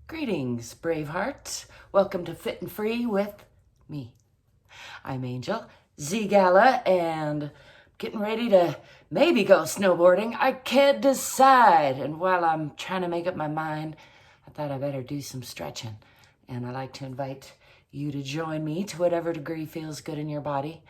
Greetings, brave hearts. Welcome to Fit and Free with me. I'm Angel, ZGALA, and getting ready to maybe go snowboarding. I can't decide. And while I'm trying to make up my mind, I thought I better do some stretching. And I'd like to invite you to join me to whatever degree feels good in your body.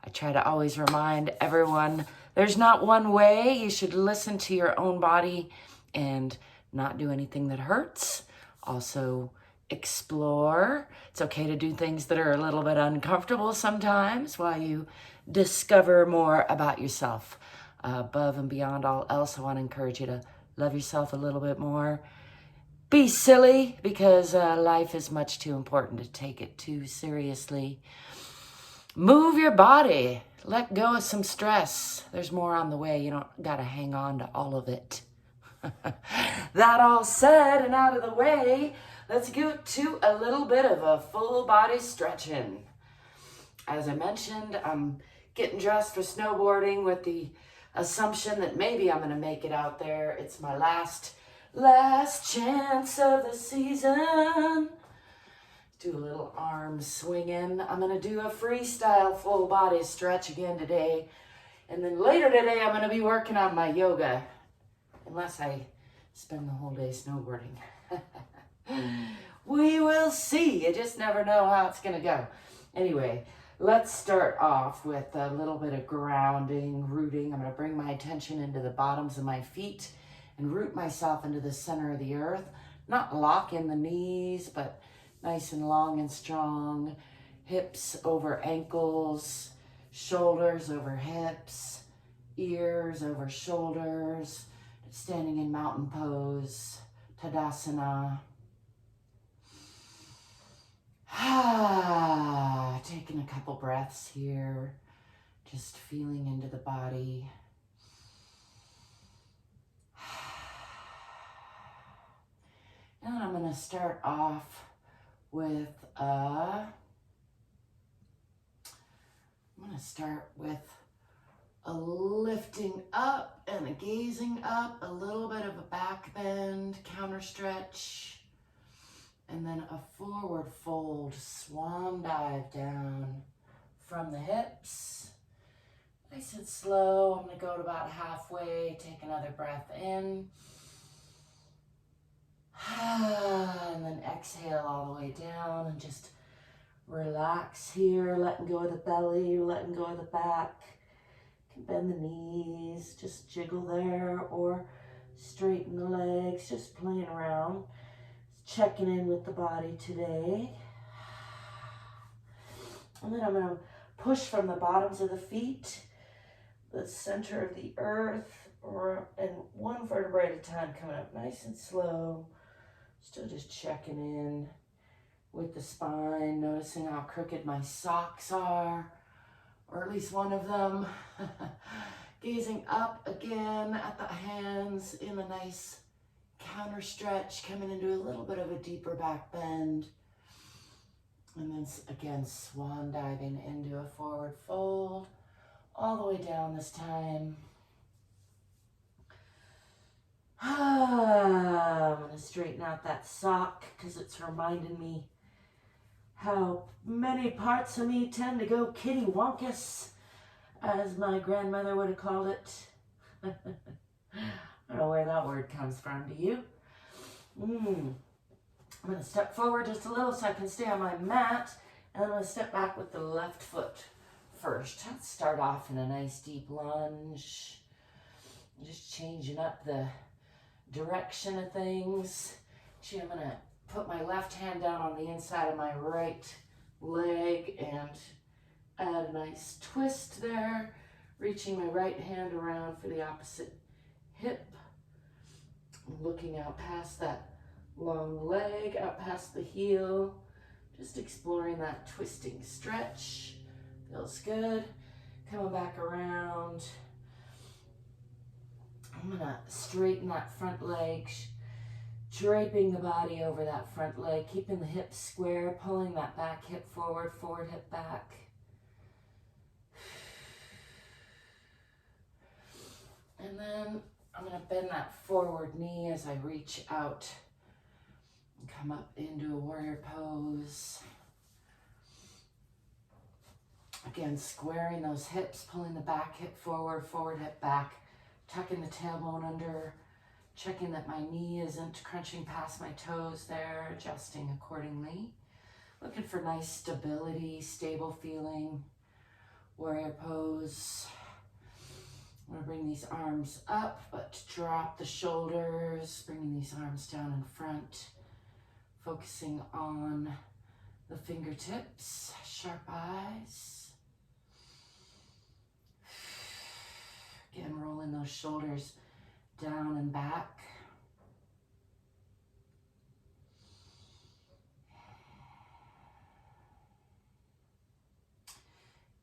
I try to always remind everyone there's not one way. You should listen to your own body and not do anything that hurts. Also, explore. It's okay to do things that are a little bit uncomfortable sometimes while you discover more about yourself. Above and beyond all else, I want to encourage you to love yourself a little bit more. Be silly, because life is much too important to take it too seriously. Move your body. Let go of some stress. There's more on the way. You don't got to hang on to all of it. That all said and out of the way, let's get to a little bit of a full body stretching. As I mentioned, I'm getting dressed for snowboarding with the assumption that maybe I'm going to make it out there. It's my last chance of the season. Do a little arm swinging. I'm going to do a freestyle full body stretch again today. And then later today, I'm going to be working on my yoga. Unless I spend the whole day snowboarding. We will see. You just never know how it's going to go. Anyway, let's start off with a little bit of grounding, rooting. I'm going to bring my attention into the bottoms of my feet and root myself into the center of the earth. Not lock in the knees, but nice and long and strong. Hips over ankles, shoulders over hips, ears over shoulders. Standing in mountain pose, Tadasana. Taking a couple breaths here, just feeling into the body. And I'm going to start off with a lifting up and a gazing up, a little bit of a back bend, counter stretch, and then a forward fold, swan dive down from the hips. Nice and slow. I'm going to go to about halfway, take another breath in, and then exhale all the way down and just relax here, letting go of the belly, letting go of the back. Bend the knees, just jiggle there, or straighten the legs, just playing around. Checking in with the body today. And then I'm going to push from the bottoms of the feet, the center of the earth, and one vertebrae at a time, coming up nice and slow. Still just checking in with the spine, noticing how crooked my socks are, or at least one of them. Gazing up again at the hands in a nice counter stretch, coming into a little bit of a deeper back bend. And then again, swan diving into a forward fold, all the way down this time. I'm going to straighten out that sock because it's reminding me how many parts of me tend to go kitty wonkus, as my grandmother would have called it. I don't know where that word comes from. Do you? I'm going to step forward just a little so I can stay on my mat, and then I'm going to step back with the left foot first. Let's start off in a nice deep lunge. Just changing up the direction of things. Actually, I'm going to put my left hand down on the inside of my right leg and add a nice twist there, reaching my right hand around for the opposite hip, looking out past that long leg, out past the heel, just exploring that twisting stretch. Feels good. Coming back around. I'm gonna straighten that front leg, draping the body over that front leg, keeping the hips square, pulling that back hip forward, forward hip back. And then I'm going to bend that forward knee as I reach out Come up into a warrior pose. Again, squaring those hips, pulling the back hip forward, forward hip back, tucking the tailbone under, checking that my knee isn't crunching past my toes there, adjusting accordingly. Looking for nice stability, stable feeling. Warrior pose. I'm going to bring these arms up, but drop the shoulders, bringing these arms down in front, focusing on the fingertips, sharp eyes. Again, rolling those shoulders down and back.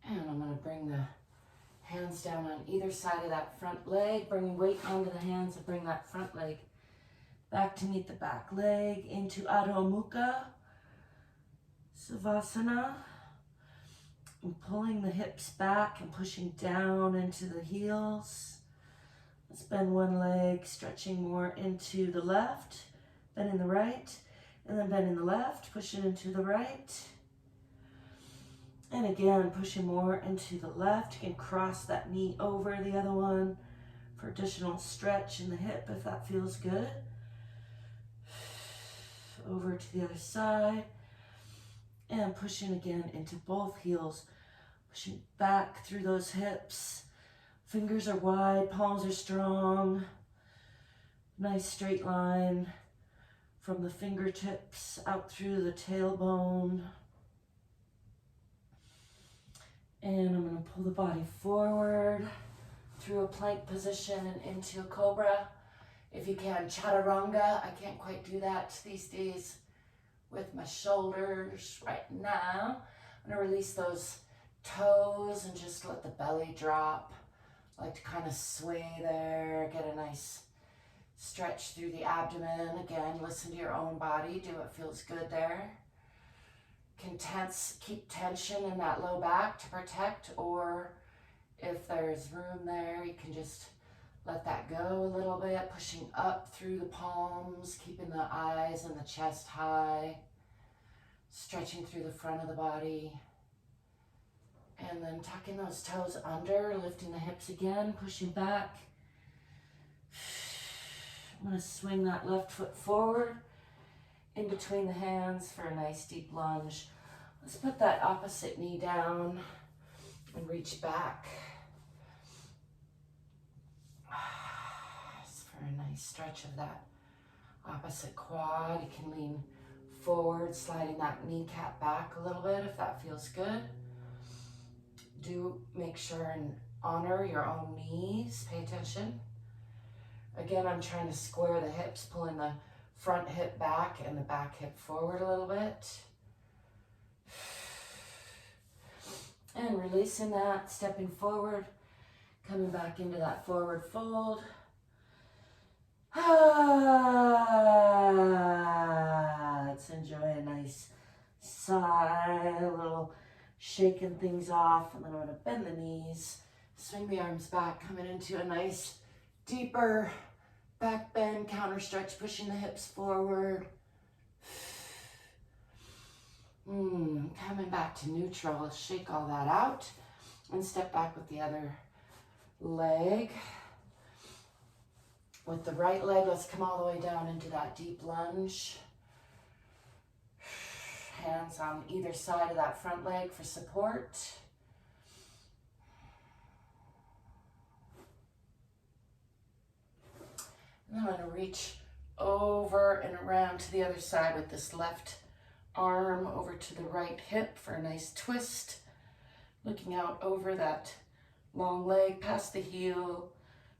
And I'm going to bring the hands down on either side of that front leg, bringing weight onto the hands and bring that front leg back to meet the back leg into Adho Mukha Savasana. And pulling the hips back and pushing down into the heels. Let's bend one leg, stretching more into the left, bending the right, and then bending the left, pushing into the right. And again, pushing more into the left. You can cross that knee over the other one for additional stretch in the hip if that feels good. Over to the other side. And pushing again into both heels. Pushing back through those hips. Fingers are wide, palms are strong. Nice straight line from the fingertips out through the tailbone. And I'm going to pull the body forward through a plank position and into a cobra. If you can, chaturanga. I can't quite do that these days with my shoulders right now. I'm going to release those toes and just let the belly drop. I like to kind of sway there, get a nice stretch through the abdomen. Again, listen to your own body, do what feels good there. Can keep tension in that low back to protect, or if there's room there, you can just let that go a little bit, pushing up through the palms, keeping the eyes and the chest high, stretching through the front of the body. And then tucking those toes under, lifting the hips again, pushing back. I'm going to swing that left foot forward in between the hands for a nice deep lunge. Let's put that opposite knee down and reach back. Just for a nice stretch of that opposite quad. You can lean forward, sliding that kneecap back a little bit if that feels good. Do make sure and honor your own knees. Pay attention. Again, I'm trying to square the hips, pulling the front hip back and the back hip forward a little bit. And releasing that, stepping forward, coming back into that forward fold. Let's enjoy a nice sigh, a little shaking things off, and then I'm going to bend the knees, swing the arms back, coming into a nice deeper back bend, counter stretch, pushing the hips forward. Coming back to neutral, let's shake all that out and step back with the other leg. With the right leg, let's come all the way down into that deep lunge. Hands on either side of that front leg for support. And I'm going to reach over and around to the other side with this left arm over to the right hip for a nice twist. Looking out over that long leg past the heel.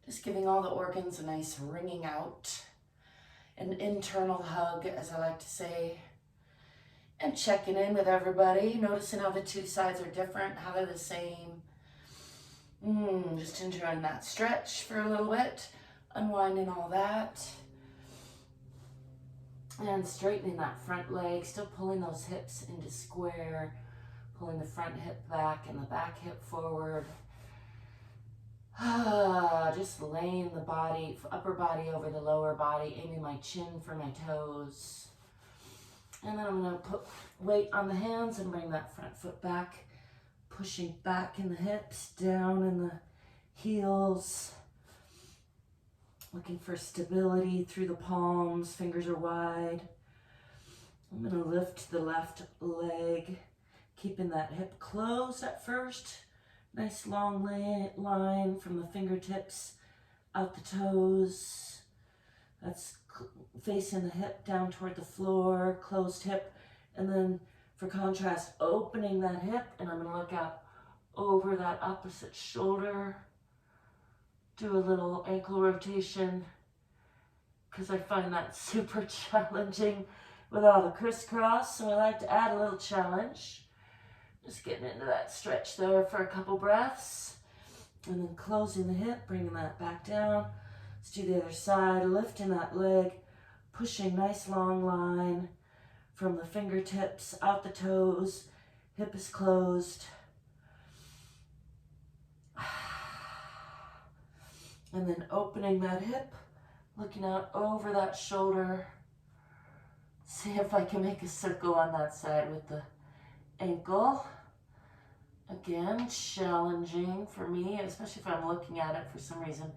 Just giving all the organs a nice wringing out. An internal hug, as I like to say. And checking in with everybody, noticing how the two sides are different, how they're the same. Just enjoying that stretch for a little bit, unwinding all that. And straightening that front leg, still pulling those hips into square, pulling the front hip back and the back hip forward. Just laying the body, upper body over the lower body, aiming my chin for my toes. And then I'm going to put weight on the hands and bring that front foot back, pushing back in the hips, down in the heels, looking for stability through the palms, fingers are wide. I'm going to lift the left leg, keeping that hip closed at first. Nice long line from the fingertips out the toes. That's facing the hip down toward the floor, closed hip. And then for contrast, opening that hip, and I'm going to look out over that opposite shoulder. Do a little ankle rotation because I find that super challenging with all the crisscross, so I like to add a little challenge. Just getting into that stretch there for a couple breaths. And then closing the hip, bringing that back down. Let's do the other side, lifting that leg, pushing nice long line from the fingertips out the toes. Hip is closed. And then opening that hip, looking out over that shoulder. See if I can make a circle on that side with the ankle. Again, challenging for me, especially if I'm looking at it for some reason.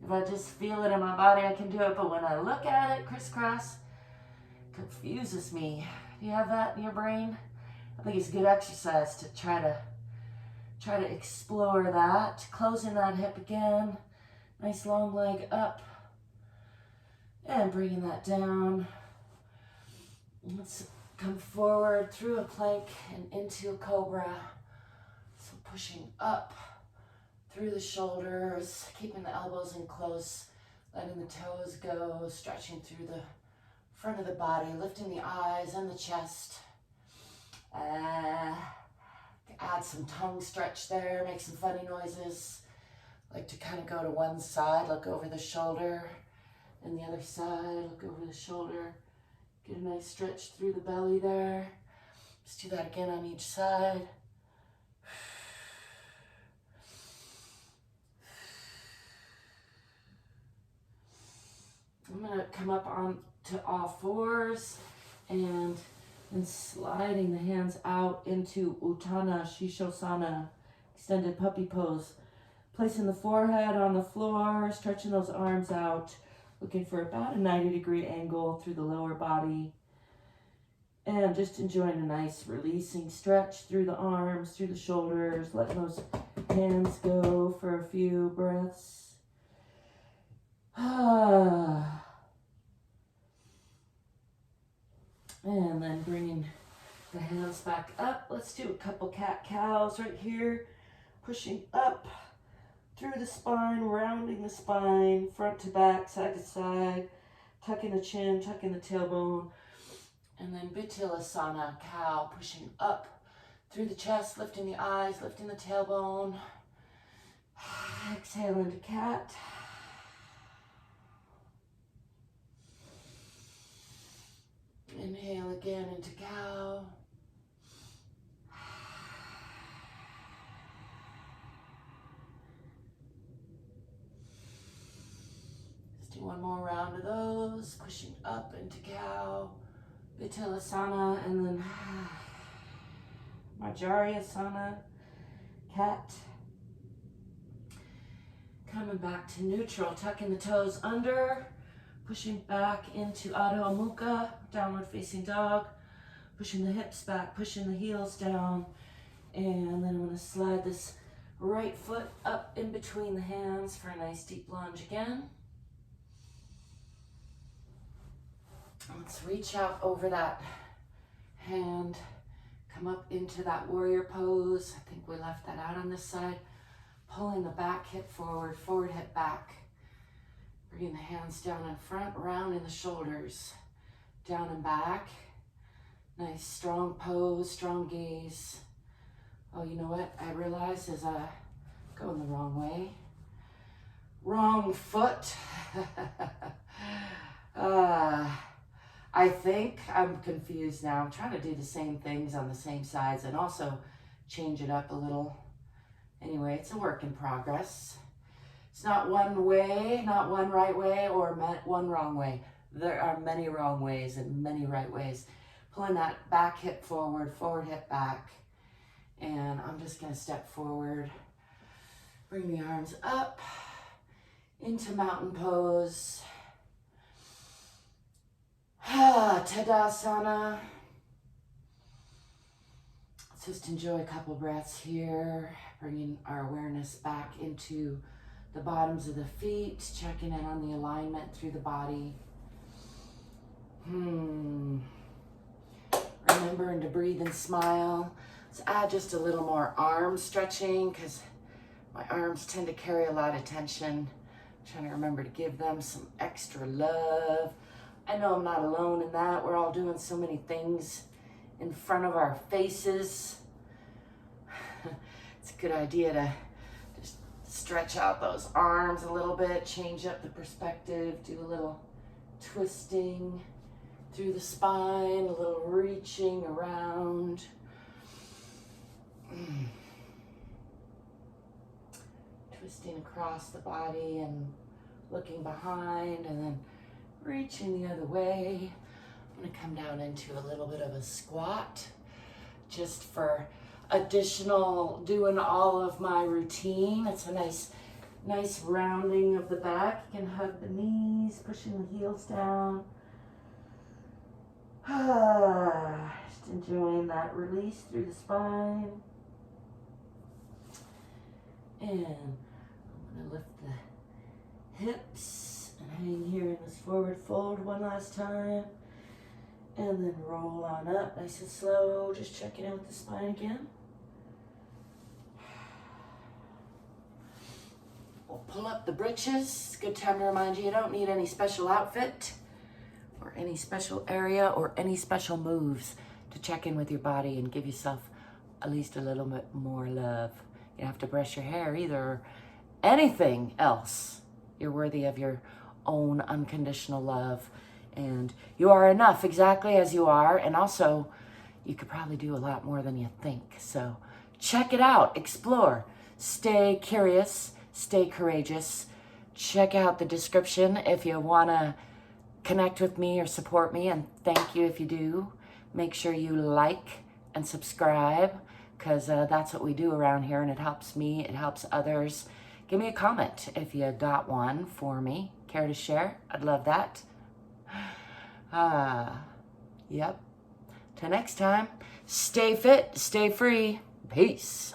If I just feel it in my body, I can do it, but when I look at it, crisscross, confuses me. Do you have that in your brain? I think it's a good exercise to try to explore that. Closing that hip again. Nice long leg up. And bringing that down. Let's come forward through a plank and into a cobra. So pushing up through the shoulders, keeping the elbows in close, letting the toes go, stretching through the front of the body, lifting the eyes and the chest. Add some tongue stretch there, make some funny noises. Like to kind of go to one side, look over the shoulder, and the other side, look over the shoulder. Get a nice stretch through the belly there. Let's do that again on each side. I'm going to come up on to all fours and then sliding the hands out into Uttanasana Shishosana, extended puppy pose. Placing the forehead on the floor, stretching those arms out, looking for about a 90-degree angle through the lower body. And just enjoying a nice releasing stretch through the arms, through the shoulders, letting those hands go for a few breaths. And then bringing the hands back up. Let's do a couple cat-cows right here. Pushing up through the spine, rounding the spine, front to back, side to side, tucking the chin, tucking the tailbone. And then Bittilasana, cow, pushing up through the chest, lifting the eyes, lifting the tailbone. Exhale into cat. Inhale again into cow. Let's do one more round of those, pushing up into cow, Bittilasana, and then Marjaryasana, cat. Coming back to neutral, tucking the toes under, pushing back into Adho Mukha, downward facing dog, pushing the hips back, pushing the heels down, and then I'm going to slide this right foot up in between the hands for a nice deep lunge again. Let's reach out over that hand, come up into that warrior pose. I think we left that out on this side. Pulling the back hip forward, forward hip back. Bringing the hands down in front, rounding the shoulders, down and back. Nice strong pose, strong gaze. Oh, you know what I realize is going the wrong way. Wrong foot. I think I'm confused now. I'm trying to do the same things on the same sides and also change it up a little. Anyway, it's a work in progress. It's not one way, not one right way or one wrong way. There are many wrong ways and many right ways. Pulling that back hip forward, forward hip back. And I'm just gonna step forward. Bring the arms up into mountain pose. Tadasana. Let's just enjoy a couple breaths here. Bringing our awareness back into the bottoms of the feet, checking in on the alignment through the body. Remembering to breathe and smile. Let's add just a little more arm stretching because my arms tend to carry a lot of tension. I'm trying to remember to give them some extra love. I know I'm not alone in that. We're all doing so many things in front of our faces. It's a good idea to just stretch out those arms a little bit, change up the perspective, do a little twisting through the spine, a little reaching around. Twisting across the body and looking behind and then reaching the other way. I'm gonna come down into a little bit of a squat just for additional doing all of my routine. It's a nice rounding of the back. You can hug the knees, pushing the heels down. Just enjoying that release through the spine. And I'm gonna lift the hips and hang here in this forward fold one last time. And then roll on up nice and slow, just checking in with the spine again. We'll pull up the britches. Good time to remind you, you don't need any special outfit or any special area or any special moves to check in with your body and give yourself at least a little bit more love. You don't have to brush your hair either or anything else. You're worthy of your own unconditional love. And you are enough exactly as you are. And also, you could probably do a lot more than you think. So check it out, explore, stay curious, stay courageous. Check out the description if you want to connect with me or support me. And thank you if you do. Make sure you like and subscribe because that's what we do around here. And it helps me, it helps others. Give me a comment if you got one for me. Care to share? I'd love that. Yep. Till next time, stay fit, stay free. Peace.